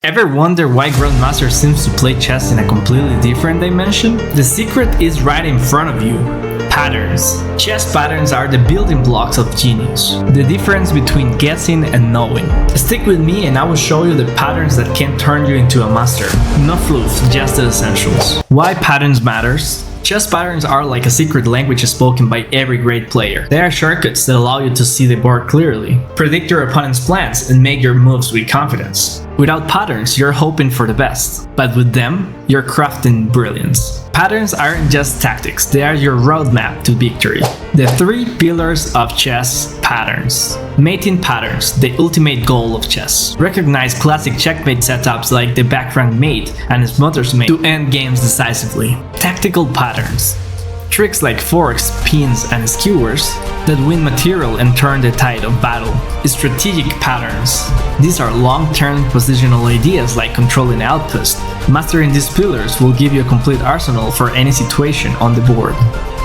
Ever wonder why Grandmaster seems to play chess in a completely different dimension? The secret is right in front of you. Patterns. Chess patterns are the building blocks of genius. The difference between guessing and knowing. Stick with me and I will show you the patterns that can turn you into a master. No fluff, just the essentials. Why patterns matters? Chess patterns are like a secret language spoken by every great player. They are shortcuts that allow you to see the board clearly, predict your opponent's plans, and make your moves with confidence. Without patterns, you're hoping for the best, but with them, you're crafting brilliance. Patterns aren't just tactics, they are your roadmap to victory. The 3 pillars of chess: patterns. Mating patterns, the ultimate goal of chess. Recognize classic checkmate setups like the back rank mate and smother's mate to end games decisively. Tactical patterns. Tricks like forks, pins, and skewers that win material and turn the tide of battle. Strategic patterns. These are long-term positional ideas like controlling outposts. Mastering these pillars will give you a complete arsenal for any situation on the board.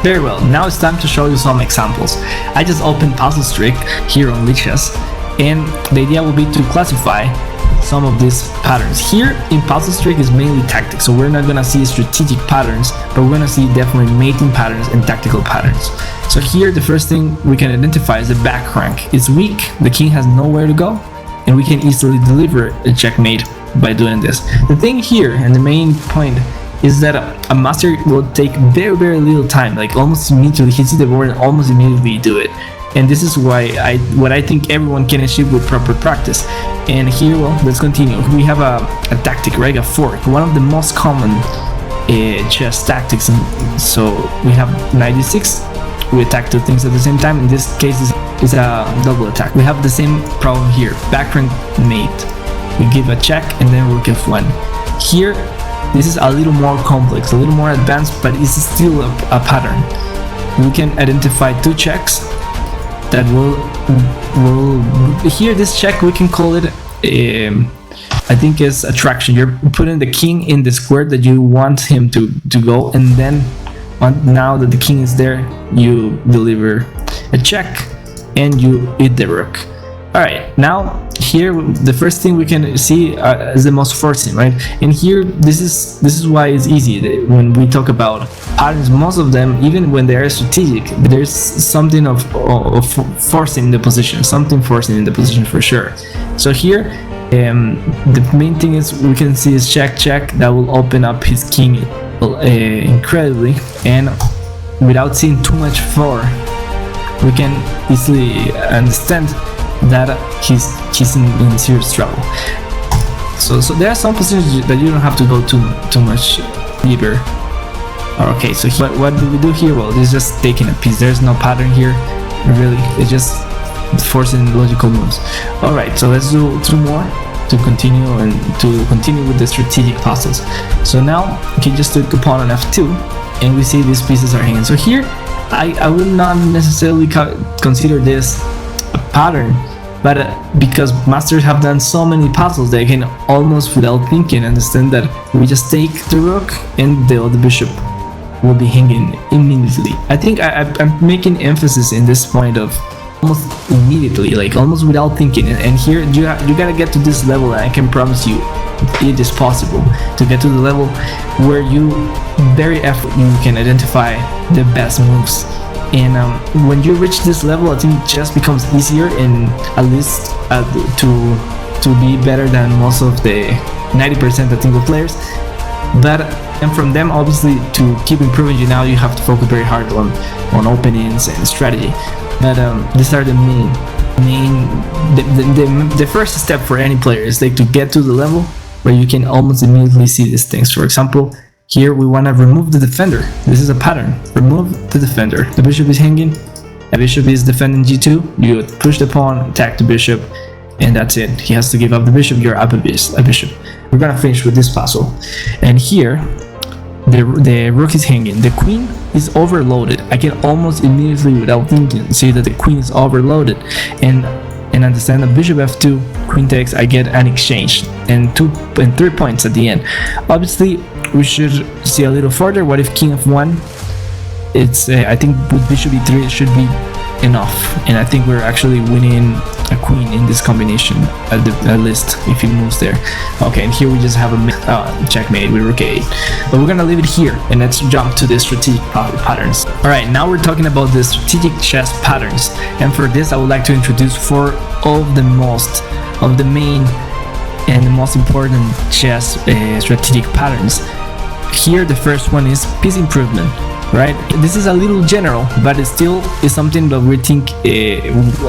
Very well, now it's time to show you some examples. I just opened Puzzle Streak here on EmmaChess, and the idea will be to classify some of these patterns. Here in Puzzle Streak is mainly tactics, so we're not gonna see strategic patterns, but we're gonna see definitely mating patterns and tactical patterns. So here the first thing we can identify is the back rank. It's weak, the king has nowhere to go, and we can easily deliver a checkmate by doing this. The thing here, and the main point, is that a master will take very little time, like almost immediately. He sees the board and almost immediately do it. And this is why what I think everyone can achieve with proper practice. And here, well, let's continue. We have a tactic, right? A fork, one of the most common chess tactics. And so we have knight d6. We attack 2 things at the same time. In this case, it's a double attack. We have the same problem here. Back rank mate. We give a check and then rook f1. Here, this is a little more complex, a little more advanced, but it's still a pattern. We can identify 2 checks that will here this check we can call it I think is attraction. You're putting the king in the square that you want him to go, and then now that the king is there, you deliver a check and you eat the rook. Alright, now here the first thing we can see is the most forcing, right? And here this is why it's easy. When we talk about patterns, most of them, even when they are strategic, there's something of forcing the position, something forcing in the position for sure. So here the main thing is we can see is check that will open up his king incredibly, and without seeing too much for, we can easily understand that he's in serious trouble. So there are some positions that you don't have to go too much deeper. Okay, so what do we do here? Well, it's just taking a piece. There's no pattern here, really. It's just forcing logical moves. All right, so let's do 2 more to continue with the strategic puzzles. So now we can just take pawn on f2, and we see these pieces are hanging. So here, I would not necessarily consider this a pattern, but because masters have done so many puzzles, they can almost without thinking understand that we just take the rook and the other bishop will be hanging immediately. I think I'm making emphasis in this point of almost immediately, like almost without thinking. And here you gotta get to this level, and I can promise you it is possible to get to the level where you can identify the best moves. And when you reach this level, I think it just becomes easier, and at least to be better than most of the 90% I think of players. And from them, obviously, to keep improving, you have to focus very hard on openings and strategy. But these are the the first step for any player is like to get to the level where you can almost immediately see these things. For example, here we want to remove the defender. This is a pattern. Remove the defender. The bishop is hanging. The bishop is defending g2. You push the pawn, attack the bishop, and that's it. He has to give up the bishop. You're up a bishop. We're gonna finish with this puzzle. And here, the rook is hanging. The queen is overloaded. I can almost immediately, without thinking, see that the queen is overloaded, and understand that bishop f2, queen takes. I get an exchange and 3 points at the end. Obviously, we should see a little further. What if king f1? It's I think with bishop e3 it should be enough, and I think we're actually winning a queen in this combination at least if he moves there. Okay, and here we just have a checkmate with rook a8, but we're gonna leave it here and let's jump to the strategic patterns. All right, now we're talking about the strategic chess patterns, and for this I would like to introduce four of the main and the most important chess strategic patterns. Here the first one is piece improvement, right? This is a little general, but it still is something that we think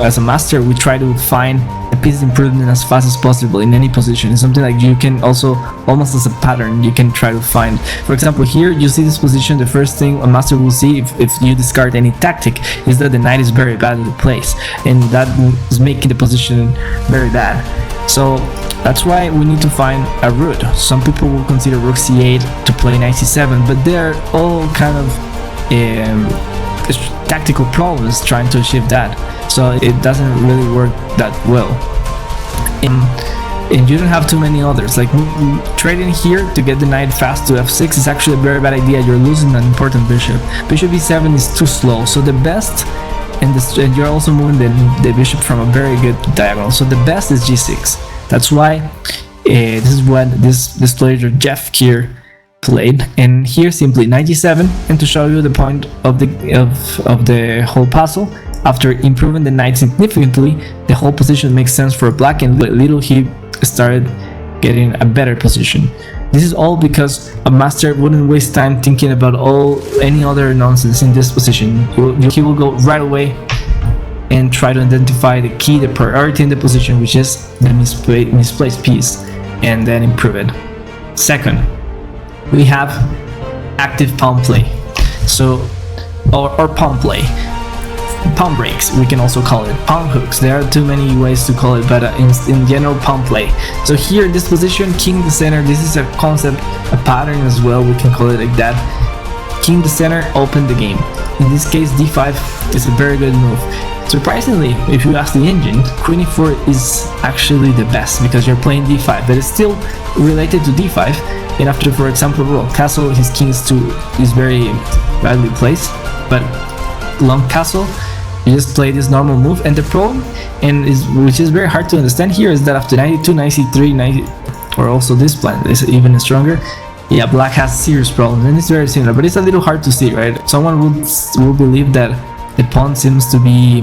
as a master we try to find a piece improvement as fast as possible in any position. It's something like you can also, almost as a pattern, you can try to find. For example, here you see this position, the first thing a master will see if you discard any tactic is that the knight is very badly placed, and that is making the position very bad. So that's why we need to find a route. Some people will consider rook c8 to play knight c7, but they're all kind of tactical problems trying to achieve that, so it doesn't really work that well. And you don't have too many others. Like trading here to get the knight fast to f6 is actually a very bad idea. You're losing an important bishop. Bishop e7 is too slow, so the best, and you're also moving the bishop from a very good diagonal, so the best is g6. That's why this is what this player Jeff here played, and here simply knight g7, and to show you the point of the whole puzzle, after improving the knight significantly, the whole position makes sense for black, and little he started getting a better position. This is all because a master wouldn't waste time thinking about any other nonsense in this position. He will go right away and try to identify the key, the priority in the position, which is the misplaced piece, and then improve it. Second, we have active pawn play, or pawn play, pawn breaks, we can also call it pawn hooks. There are too many ways to call it, but in general, pawn play. So here in this position, king the center, this is a concept, a pattern as well, we can call it like that. King the center, open the game. In this case, d5 is a very good move. Surprisingly, if you ask the engine, queen e4 is actually the best because you're playing d5, but it's still related to d5. And after, for example, castle, his king is very badly placed, but long castle, you just play this normal move. And the problem, which is very hard to understand here, is that after 92, 93, or also this plan is even stronger. Yeah, black has serious problems, and it's very similar, but it's a little hard to see, right? Someone will believe that the pawn seems to be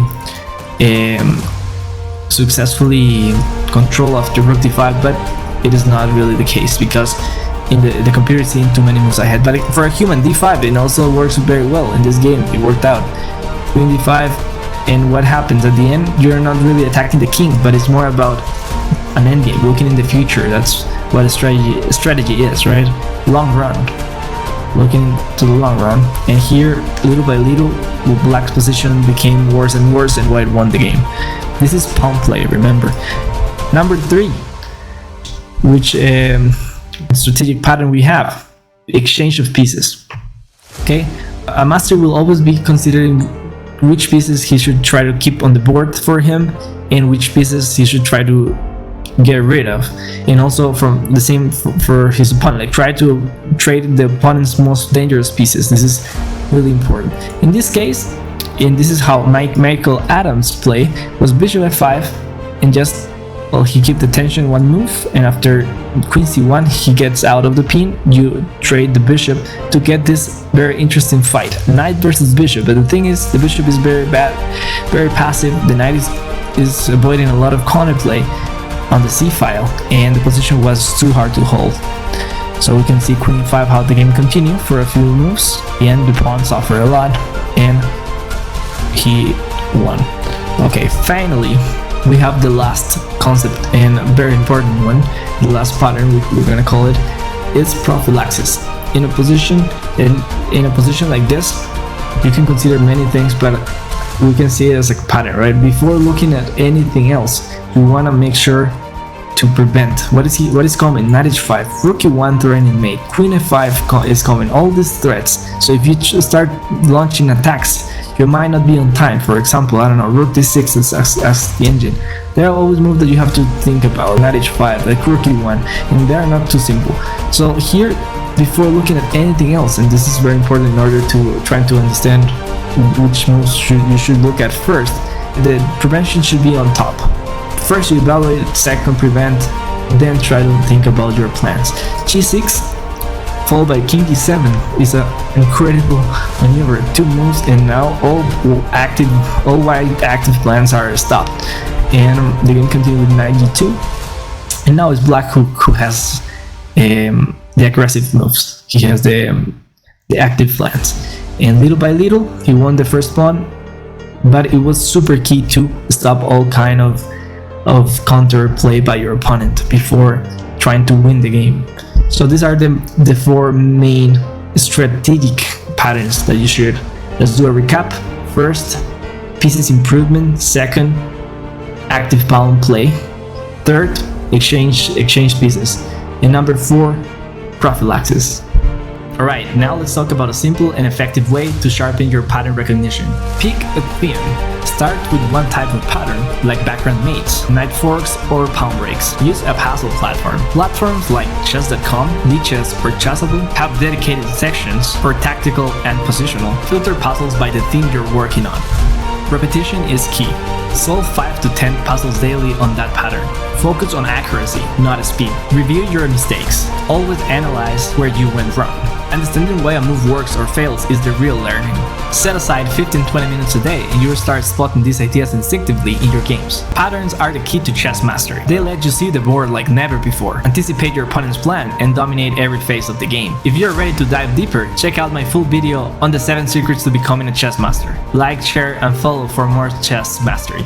successfully controlled after rook d5, but it is not really the case because in the computer is seeing too many moves ahead. But for a human, d5 it also works very well in this game. It worked out. Queen d5, and what happens at the end? You're not really attacking the king, but it's more about an endgame, looking in the future. That's what a strategy is, right? Long run, looking to the long run. And here, little by little, black's position became worse and worse, and white won the game. This is pawn play, remember. Number 3, which strategic pattern we have, exchange of pieces. Okay, a master will always be considering which pieces he should try to keep on the board for him and which pieces he should try to get rid of, and also from the same for his opponent, like try to trade the opponent's most dangerous pieces. This is really important in this case, and this is how Michael Adams play, was bishop f5, and just, well, he kept the tension one move, and after queen c1 he gets out of the pin. You trade the bishop to get this very interesting fight, knight versus bishop. But the thing is, the bishop is very bad, very passive. The knight is avoiding a lot of counterplay on the c file, and the position was too hard to hold. So we can see queen e5 how the game continued for a few moves, and the pawn suffered a lot, and he won. Okay, finally we have the last concept, and a very important one, the last pattern we're gonna call it. It's prophylaxis. In a position like this, you can consider many things, but we can see it as a pattern, right? Before looking at anything else, we want to make sure to prevent what is coming. Knight h5, rook e1 threatening mate, queen f5 is coming, all these threats. So if you start launching attacks, you might not be on time. For example, I don't know, rook d6 as the engine. There are always moves that you have to think about, knight h5, like rook e1, and they are not too simple. So here, before looking at anything else, and this is very important in order to try to understand which moves you should look at first, the prevention should be on top. First you evaluate, second prevent, then try to think about your plans. G6 followed by King D7 is an incredible maneuver. 2 moves and now all white active plans are stopped. And the game continues with Knight G2. And now it's Black who has the aggressive moves. He has the active plans. And little by little he won the first pawn, but it was super key to stop all kind of counter play by your opponent before trying to win the game. So these are the 4 main strategic patterns that you should. Let's do a recap. First, pieces improvement. Second, active pawn play. Third, exchange pieces. And number 4, prophylaxis. Alright, now let's talk about a simple and effective way to sharpen your pattern recognition. Pick a theme. Start with one type of pattern, like background mates, knight forks, or pawn breaks. Use a puzzle platform. Platforms like chess.com, EmmaChess, or Chessable have dedicated sections for tactical and positional. Filter puzzles by the theme you're working on. Repetition is key. Solve 5 to 10 puzzles daily on that pattern. Focus on accuracy, not speed. Review your mistakes. Always analyze where you went wrong. Understanding why a move works or fails is the real learning. Set aside 15-20 minutes a day and you will start spotting these ideas instinctively in your games. Patterns are the key to chess mastery. They let you see the board like never before, anticipate your opponent's plan, and dominate every phase of the game. If you're ready to dive deeper, check out my full video on the 7 secrets to becoming a chess master. Like, share, and follow for more chess mastery.